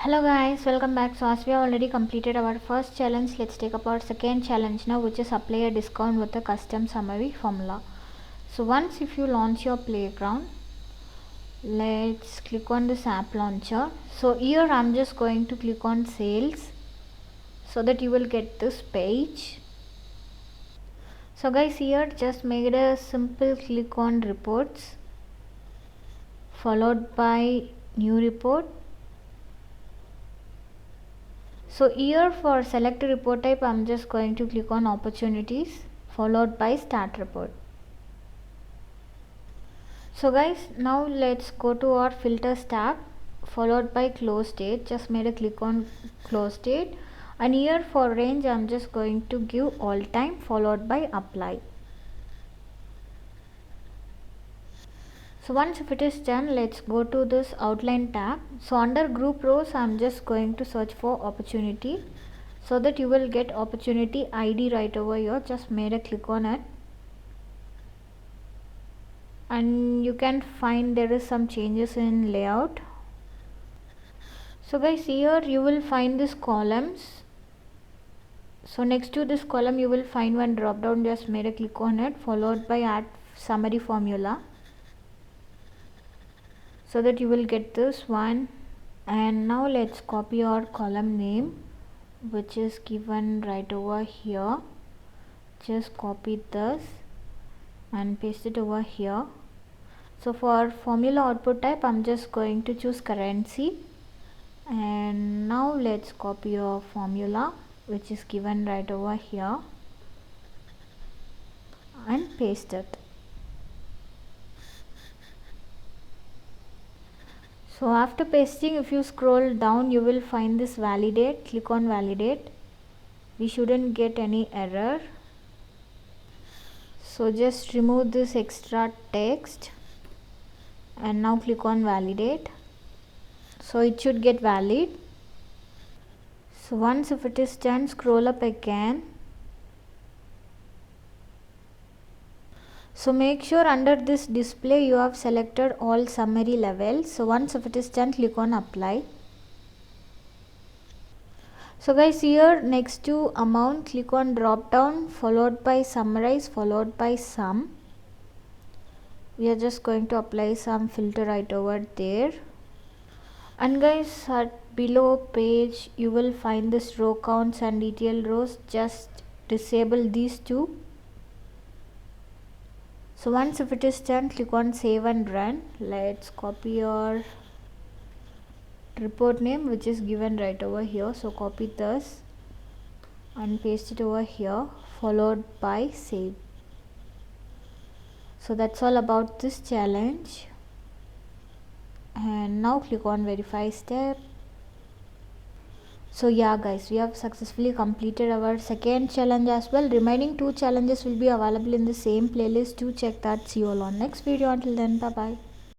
Hello guys, welcome back. So as we have already completed our first challenge, let's take up our second challenge now, which is apply a discount with a custom summary formula. So once if you launch your playground, let's click on this app launcher. So here I'm just going to click on sales so that you will get this page. So guys, here just made a simple click on reports followed by new report. So here for select report type, I'm just going to click on opportunities followed by start report. So guys, now let's go to our filters tab followed by close date. Just made a click on close date, and here for range I'm just going to give all time followed by apply. So once if it is done, let's go to this outline tab. So under group rows I'm just going to search for opportunity so that you will get opportunity ID right over here. Just made a click on it, and you can find there is some changes in layout. So guys, here you will find this columns. So next to this column you will find one drop down. Just made a click on it followed by add summary formula so that you will get this one. And now let's copy our column name, which is given right over here. Just copy this and paste it over here. So for formula output type I'm just going to choose currency, and now let's copy your formula which is given right over here and paste it. So after pasting, if you scroll down you will find this validate. Click on validate. We shouldn't get any error, so just remove this extra text and now click on validate. So it should get valid. So once if it is done, scroll up again. So make sure under this display you have selected all summary levels. So once if it is done, click on apply. So guys, here next to amount, click on drop down followed by summarize followed by sum. We are just going to apply some filter right over there. And guys, at below page you will find this row counts and detail rows. Just disable these two. So once if it is done, click on save and run. Let's copy your report name which is given right over here. So copy this and paste it over here followed by save. So that's all about this challenge, and now click on verify step. So yeah guys, we have successfully completed our second challenge as well. Remaining two challenges will be available in the same playlist. Do check that. See you all on next video. Until then, bye bye.